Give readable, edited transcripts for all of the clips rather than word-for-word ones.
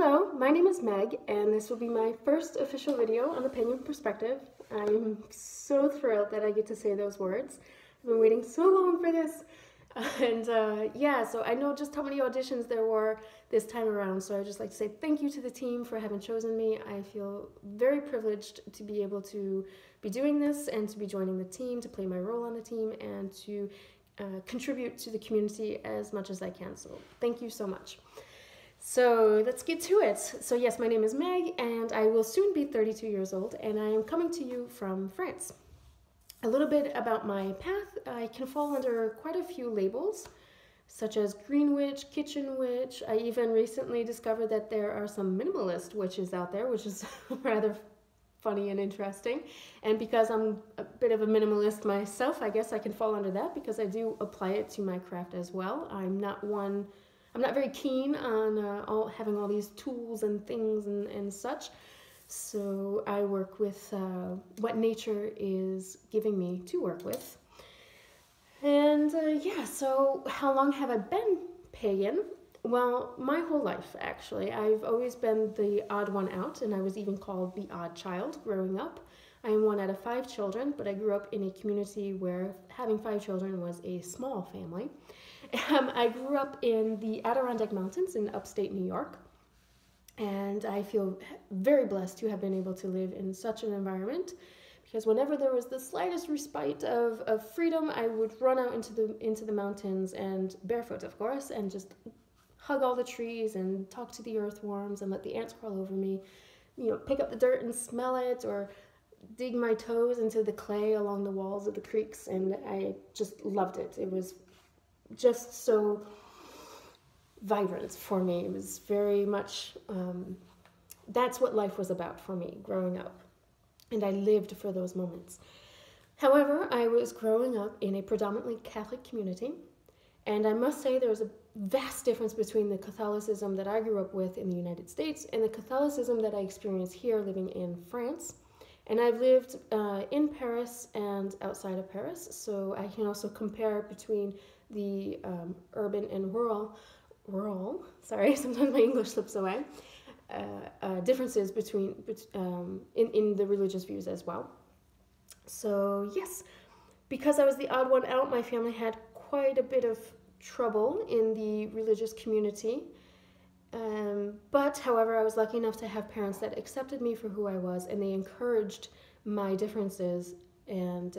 Hello, my name is Meg, and this will be my first official video on the pagan perspective. I'm so thrilled that I get to say those words. I've been waiting so long for this. Yeah, so I know just how many auditions there were this time around, so I'd just like to say thank you to the team for having chosen me. I feel very privileged to be able to be doing this and to be joining the team, to play my role on the team, and to contribute to the community as much as I can. So thank you so much. So let's get to it. So yes, my name is Meg, and I will soon be 32 years old, and I am coming to you from France. A little bit about my path. I can fall under quite a few labels, such as Green Witch, Kitchen Witch. I even recently discovered that there are some minimalist witches out there, which is rather funny and interesting. And because I'm a bit of a minimalist myself, I guess I can fall under that because I do apply it to my craft as well. I'm not very keen on having all these tools and things and such. So I work with what nature is giving me to work with. And yeah, so how long have I been pagan? Well, my whole life, actually. I've always been the odd one out, and I was even called the odd child growing up. I am one out of 5 children, but I grew up in a community where having 5 children was a small family. I grew up in the Adirondack Mountains in upstate New York, and I feel very blessed to have been able to live in such an environment, because whenever there was the slightest respite of freedom, I would run out into the mountains, and barefoot, of course, and just hug all the trees and talk to the earthworms and let the ants crawl over me, pick up the dirt and smell it, or dig my toes into the clay along the walls of the creeks, and I just loved it. It was just so vibrant for me. It was very much, that's what life was about for me growing up, and I lived for those moments. However, I was growing up in a predominantly Catholic community, and I must say there was a vast difference between the Catholicism that I grew up with in the United States and the Catholicism that I experienced here living in France. And I've lived in Paris and outside of Paris, so I can also compare between the urban and rural, sorry, sometimes my English slips away, differences between in the religious views as well. So yes, because I was the odd one out, my family had quite a bit of trouble in the religious community. But however, I was lucky enough to have parents that accepted me for who I was, and they encouraged my differences, and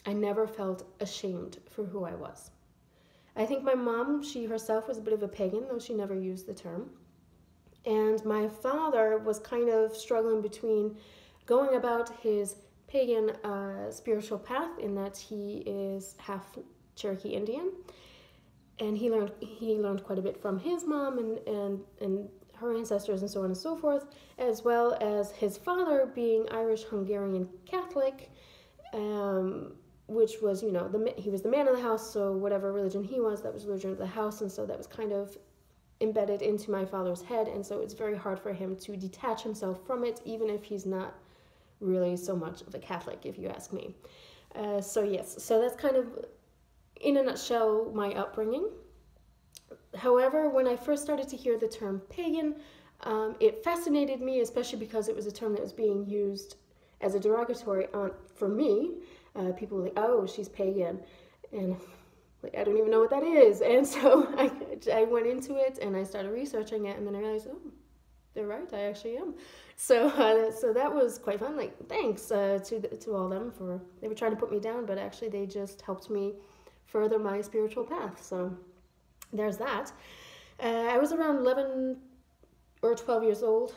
I never felt ashamed for who I was. I think my mom, she herself was a bit of a pagan, though she never used the term. And my father was kind of struggling between going about his pagan spiritual path, in that he is half Cherokee Indian, and he learned quite a bit from his mom and her ancestors and so on and so forth, as well as his father being Irish Hungarian Catholic, which was, he was the man of the house, so whatever religion he was, that was religion of the house, and so that was kind of embedded into my father's head, and so it's very hard for him to detach himself from it, even if he's not really so much of a Catholic, if you ask me. So yes, so that's kind of, in a nutshell, my upbringing. However, when I first started to hear the term pagan, it fascinated me, especially because it was a term that was being used as a derogatory for me. People were like, oh, she's pagan, and like, I don't even know what that is. And so I went into it and I started researching it, and then I realized, oh, they're right, I actually am. So that was quite fun. Like, thanks to all them for, they were trying to put me down, but actually they just helped me further my spiritual path. So there's that. I was around 11 or 12 years old.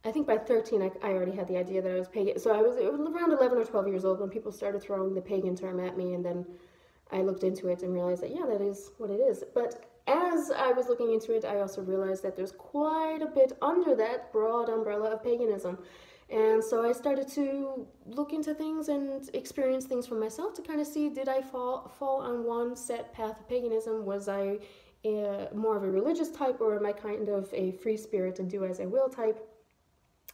I think by 13 I already had the idea that I was pagan. So it was around 11 or 12 years old when people started throwing the pagan term at me, and then I looked into it and realized that, yeah, that is what it is. But as I was looking into it, I also realized that there's quite a bit under that broad umbrella of paganism. And so I started to look into things and experience things for myself to kind of see, did I fall on one set path of paganism? Was I more of a religious type, or am I kind of a free spirit and do as I will type?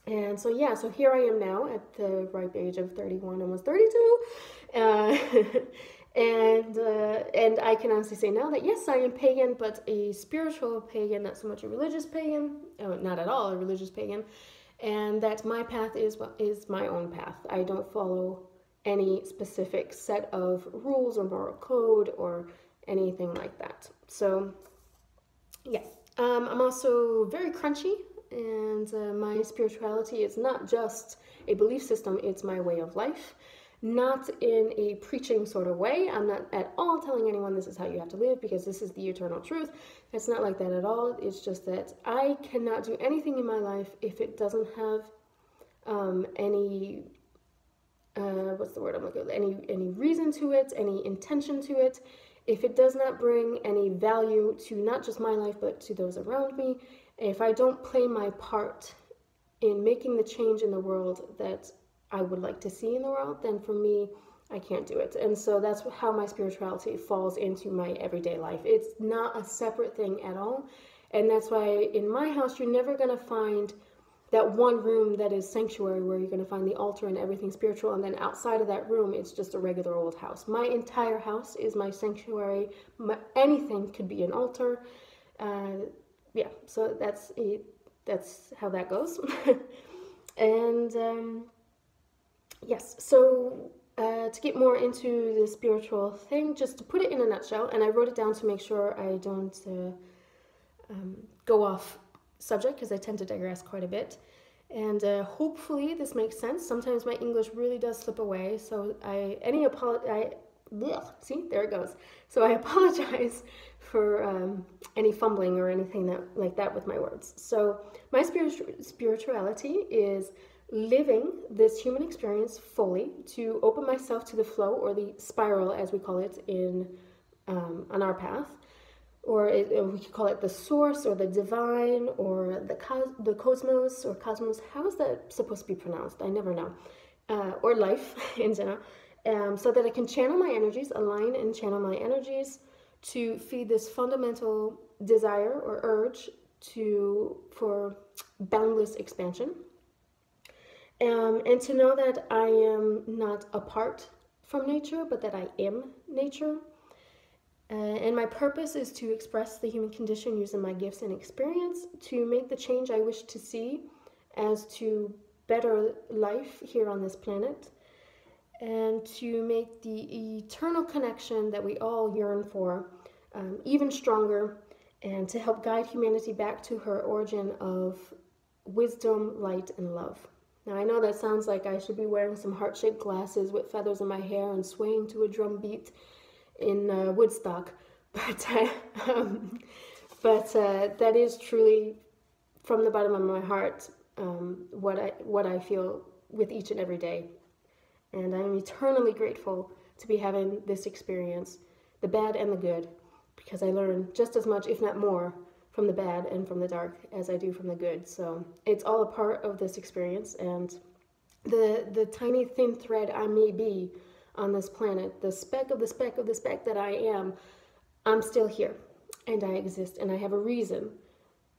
And so yeah, so here I am now at the ripe age of 31, almost 32. And I can honestly say now that yes, I am pagan, but a spiritual pagan, not so much a religious pagan, not at all a religious pagan, and that my path is my own path. I don't follow any specific set of rules or moral code or anything like that. So yeah, I'm also very crunchy, and my spirituality is not just a belief system, it's my way of life. Not in a preaching sort of way. I'm not at all telling anyone this is how you have to live because this is the eternal truth. It's not like that at all. It's just that I cannot do anything in my life if it doesn't have any what's the word I'm looking for? Any reason to it, any intention to it. If it does not bring any value to not just my life but to those around me, if I don't play my part in making the change in the world that I would like to see in the world, then for me, I can't do it. And so that's how my spirituality falls into my everyday life. It's not a separate thing at all. And that's why in my house, you're never going to find that one room that is sanctuary where you're going to find the altar and everything spiritual, and then outside of that room, it's just a regular old house. My entire house is my sanctuary. Anything could be an altar. Yeah, so that's how that goes. And yes, so to get more into the spiritual thing, just to put it in a nutshell, and I wrote it down to make sure I don't go off subject because I tend to digress quite a bit. And hopefully this makes sense. Sometimes my English really does slip away, so see, there it goes. So I apologize for any fumbling or anything like that with my words. So my spirituality is living this human experience fully to open myself to the flow, or the spiral as we call it on our path, or we could call it the source or the divine or the cosmos or cosmos. How is that supposed to be pronounced? I never know. Or life in general. So that I can channel my energies, align and channel my energies to feed this fundamental desire or urge for boundless expansion. And to know that I am not apart from nature, but that I am nature. And my purpose is to express the human condition using my gifts and experience to make the change I wish to see as to better life here on this planet, and to make the eternal connection that we all yearn for even stronger, and to help guide humanity back to her origin of wisdom, light, and love. Now, I know that sounds like I should be wearing some heart-shaped glasses with feathers in my hair and swaying to a drum beat in Woodstock, but that is truly from the bottom of my heart what I feel with each and every day. And I'm eternally grateful to be having this experience, the bad and the good, because I learn just as much, if not more, from the bad and from the dark as I do from the good. So it's all a part of this experience, and the tiny thin thread I may be on this planet, the speck of the speck of the speck that I am, I'm still here, and I exist, and I have a reason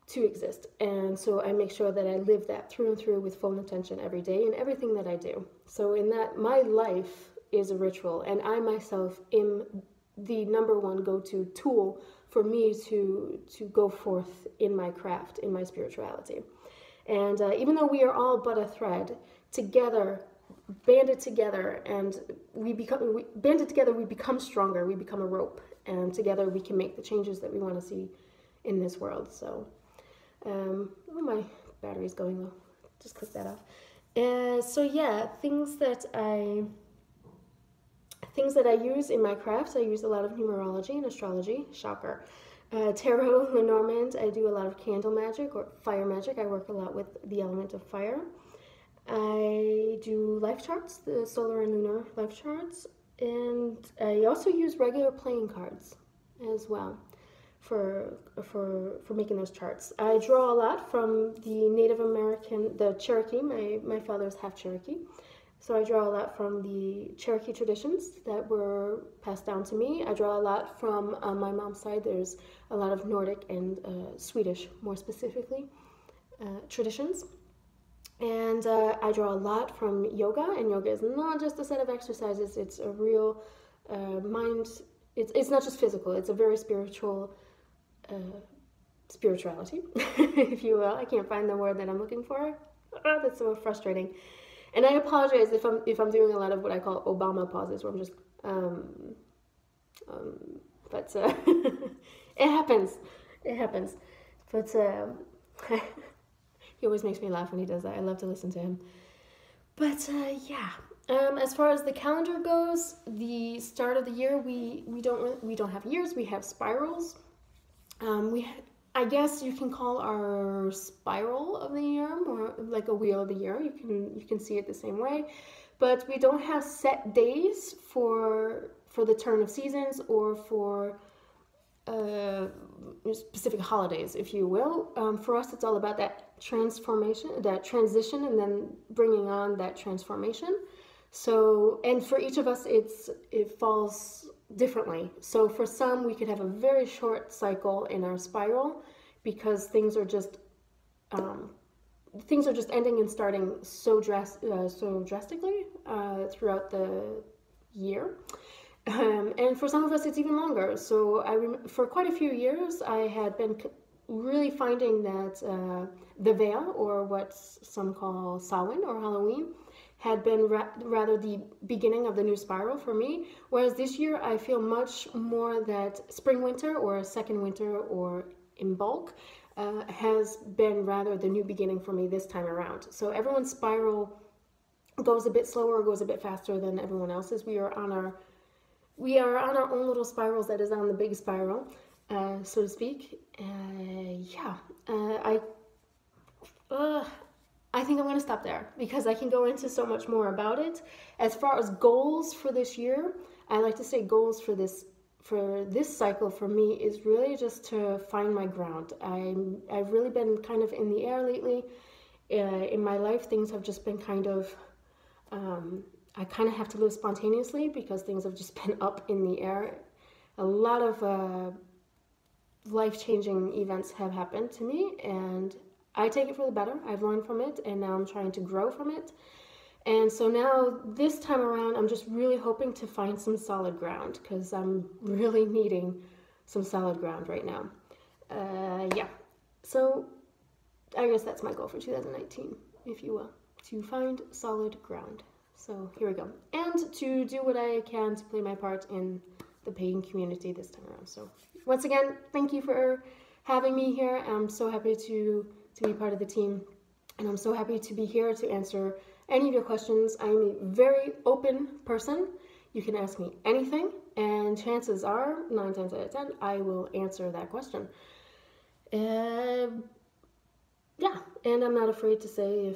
to exist. And so I make sure that I live that through and through with full intention every day in everything that I do. So in that, my life is a ritual, and I myself am the number one go-to tool for me to go forth in my craft, in my spirituality. And even though we are all but a thread, together, banded together, and we become stronger, we become a rope, and together we can make the changes that we want to see in this world. So oh, my battery's going low, just click that off. So yeah, things that I use in my crafts, I use a lot of numerology and astrology, shocker. Tarot, Lenormand, I do a lot of candle magic or fire magic. I work a lot with the element of fire. I do life charts, the solar and lunar life charts, and I also use regular playing cards as well for making those charts. I draw a lot from the Native American, the Cherokee. My father's half Cherokee, so I draw a lot from the Cherokee traditions that were passed down to me. I draw a lot from my mom's side. There's a lot of Nordic and Swedish, more specifically, traditions. And I draw a lot from yoga, and yoga is not just a set of exercises, it's a real mind. It's not just physical. It's a very spiritual spirituality, if you will. I can't find the word that I'm looking for. Oh, that's so frustrating. And I apologize if I'm doing a lot of what I call Obama pauses, where I'm just but it happens. It happens. But he always makes me laugh when he does that. I love to listen to him. But yeah. As far as the calendar goes, the start of the year, we don't have years. We have spirals. I guess you can call our spiral of the year more like a wheel of the year. You can see it the same way, but we don't have set days for the turn of seasons or for specific holidays, if you will. For us, it's all about that transformation, that transition, and then bringing on that transformation. So, and for each of us, it falls differently. So for some, we could have a very short cycle in our spiral because things are just ending and starting so drastically throughout the year. And for some of us, it's even longer. So for quite a few years, I had been really finding that the veil, or what some call Samhain or Halloween, had been rather the beginning of the new spiral for me. Whereas this year, I feel much more that spring, winter, or second winter, or in bulk, has been rather the new beginning for me this time around. So everyone's spiral goes a bit slower, goes a bit faster than everyone else's. We are on our own little spirals that is on the big spiral, so to speak. I think I'm going to stop there because I can go into so much more about it. As far as goals for this year, I like to say goals for this cycle for me is really just to find my ground. I've really been kind of in the air lately. In my life, things have just been kind of, I kind of have to live spontaneously because things have just been up in the air. A lot of life-changing events have happened to me, and I take it for the better. I've learned from it, and now I'm trying to grow from it. And so now, this time around, I'm just really hoping to find some solid ground because I'm really needing some solid ground right now. Yeah, so I guess that's my goal for 2019, if you will, to find solid ground. So here we go. And to do what I can to play my part in the pagan community this time around. So once again, thank you for having me here. I'm so happy to be part of the team. And I'm so happy to be here to answer any of your questions. I'm a very open person. You can ask me anything, and chances are, 9 times out of 10, I will answer that question. Yeah, and I'm not afraid to say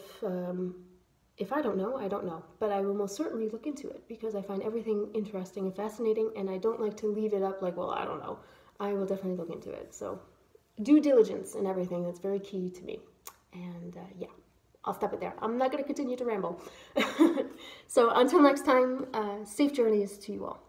if I don't know, I don't know. But I will most certainly look into it because I find everything interesting and fascinating, and I don't like to leave it up like, well, I don't know. I will definitely look into it. So due diligence and everything, that's very key to me. And yeah, I'll stop it there. I'm not going to continue to ramble. So until next time, safe journeys to you all.